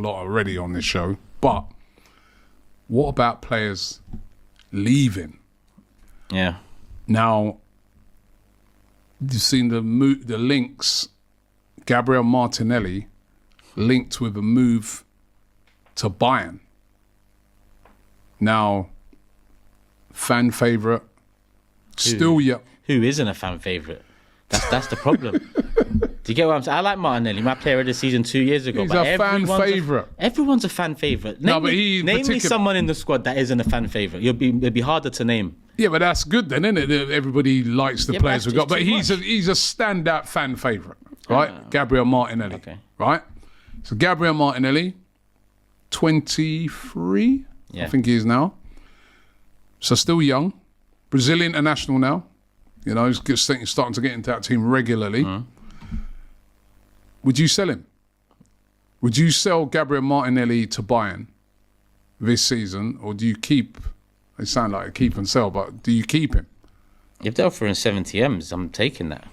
lot already on this show, but what about players leaving? Yeah. Now, you've seen the links. Gabriel Martinelli linked with a move to Bayern. Now, fan favourite, still young. Who isn't a fan favourite? That's the problem. Do you get what I'm saying? I like Martinelli, my player of the season 2 years ago. He's but a fan favourite. Everyone's a fan favourite. Name me someone in the squad that isn't a fan favourite. It'd be harder to name. Yeah, but that's good then, isn't it? Everybody likes the players we've got. But he's a standout fan favourite, right? Gabriel Martinelli, right? So Gabriel Martinelli, 23, I think he is now. So still young. Brazilian international now. You know, he's starting to get into that team regularly. Would you sell him? Would you sell Gabriel Martinelli to Bayern this season, or do you keep? They sound like a keep and sell, but do you keep him? If they're offering 70 M's, I'm taking that.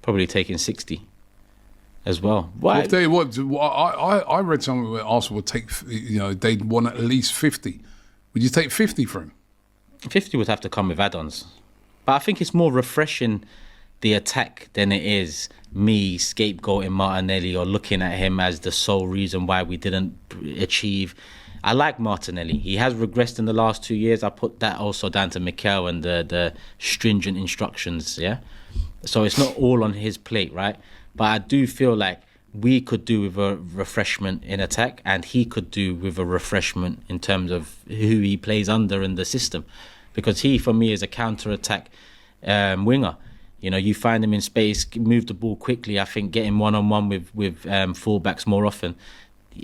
Probably taking 60 as well. Why? I read something where Arsenal would take, they'd want at least 50. Would you take 50 for him? 50 would have to come with add-ons. But I think it's more refreshing the attack than it is me scapegoating Martinelli or looking at him as the sole reason why we didn't achieve. I like Martinelli. He has regressed in the last 2 years. I put that also down to Mikel and the stringent instructions, yeah? So it's not all on his plate, right? But I do feel like we could do with a refreshment in attack, and he could do with a refreshment in terms of who he plays under in the system. Because he, for me, is a counter-attack winger. You know, you find him in space, move the ball quickly. I think getting one-on-one with fullbacks more often.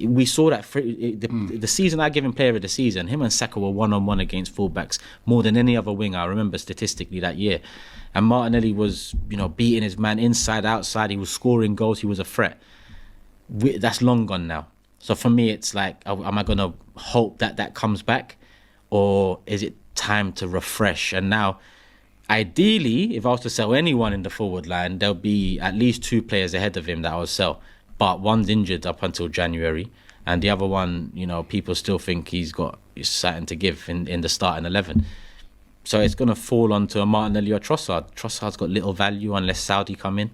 We saw that the season I give him player of the season, him and Saka were one-on-one against fullbacks more than any other winger. I remember statistically that year. And Martinelli was, beating his man inside, outside. He was scoring goals. He was a threat. That's long gone now. So for me, it's like, am I going to hope that comes back? Or is it time to refresh? And now, ideally, if I was to sell anyone in the forward line, there'll be at least 2 players ahead of him that I would sell. But one's injured up until January, and the other one, people still think he's something to give in the starting 11. So it's going to fall onto a Martinelli or Trossard. Trossard's got little value unless Saudi come in.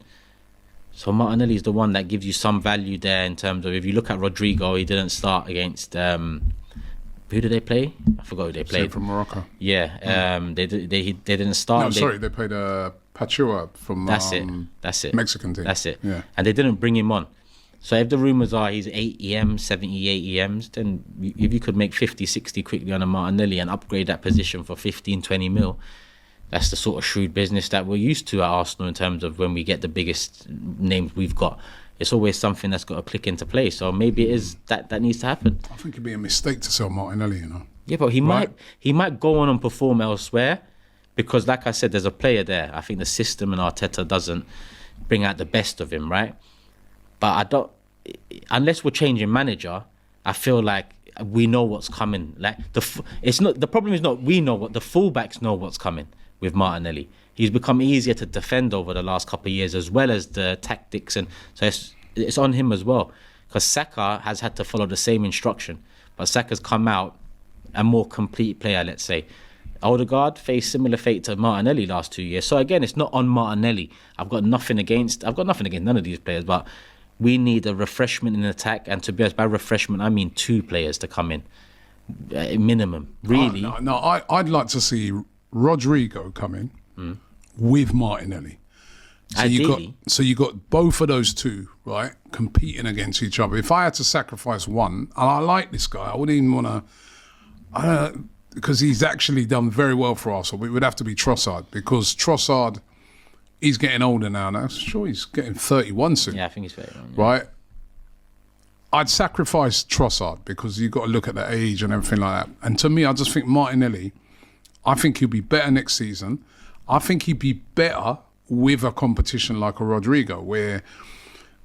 So Martinelli is the one that gives you some value there in terms of, if you look at Rodrigo, he didn't start against, who did they play? I forgot who they played. From Morocco. Yeah, they didn't start. No, sorry, they played Pachua from That's it. Mexican team. That's it. Yeah. And they didn't bring him on. So if the rumours are he's 8 EMs, 70, 80 EMs, then if you could make 50, 60 quickly on a Martinelli and upgrade that position for 15, 20 mil, that's the sort of shrewd business that we're used to at Arsenal in terms of when we get the biggest names we've got. It's always something that's got to click into place. So maybe it is that needs to happen. I think it'd be a mistake to sell Martinelli, Yeah, but he might go on and perform elsewhere because, like I said, there's a player there. I think the system and Arteta doesn't bring out the best of him, right? But I don't, unless we're changing manager, I feel like we know what's coming. Like the problem is not we know what the fullbacks know what's coming with Martinelli. He's become easier to defend over the last couple of years, as well as the tactics, and so it's on him as well. Because Saka has had to follow the same instruction, but Saka's come out a more complete player, let's say. Odegaard faced similar fate to Martinelli last 2 years. So again, it's not on Martinelli. I've got nothing against none of these players, but we need a refreshment in attack, and to be honest, by refreshment I mean 2 players to come in, minimum. Really? I'd like to see Rodrigo come in with Martinelli. So you got both of those 2, right, competing against each other. If I had to sacrifice one, and I like this guy, I wouldn't even want to, because he's actually done very well for Arsenal. It would have to be Trossard, because Trossard, he's getting older now. Sure, he's getting 31 soon. Yeah, I think he's 31. Yeah. Right? I'd sacrifice Trossard because you've got to look at the age and everything like that. And to me, I just think Martinelli, I think he'll be better next season. I think he'd be better with a competition like a Rodrigo,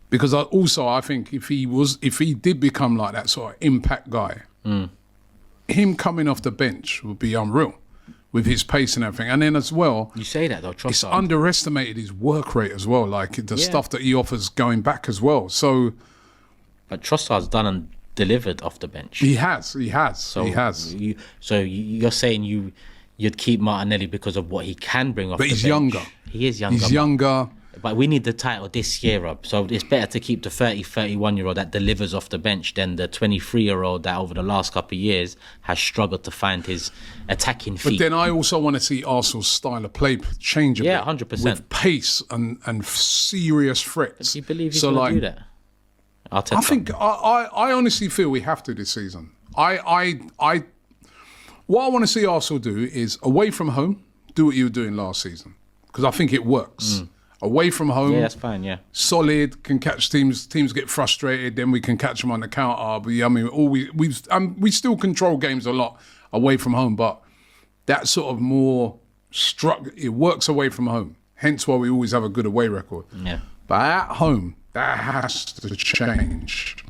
because I think if he did become like that sort of impact guy, him coming off the bench would be unreal with his pace and everything. And then as well, you say that though, Trossard, it's underestimated his work rate as well, like the stuff that he offers going back as well. So But Trossard's done and delivered off the bench. He has. So you're saying you'd keep Martinelli because of what he can bring off the bench. But he's younger. He is younger. He's younger. But we need the title this year, Rob. So it's better to keep the 31-year-old that delivers off the bench than the 23-year-old that over the last couple of years has struggled to find his attacking feet. But then I also want to see Arsenal's style of play change a bit. Yeah, 100%. With pace and serious threats. Do you believe he's going to do that? I think I honestly feel we have to this season. What I want to see Arsenal do is away from home, do what you were doing last season, because I think it works. Away from home, yeah, that's fine. Yeah, solid, can catch teams. Teams get frustrated, then we can catch them on the counter. But I mean, we still control games a lot away from home, but that sort of more it works away from home. Hence why we always have a good away record. Yeah, but at home, that has to change.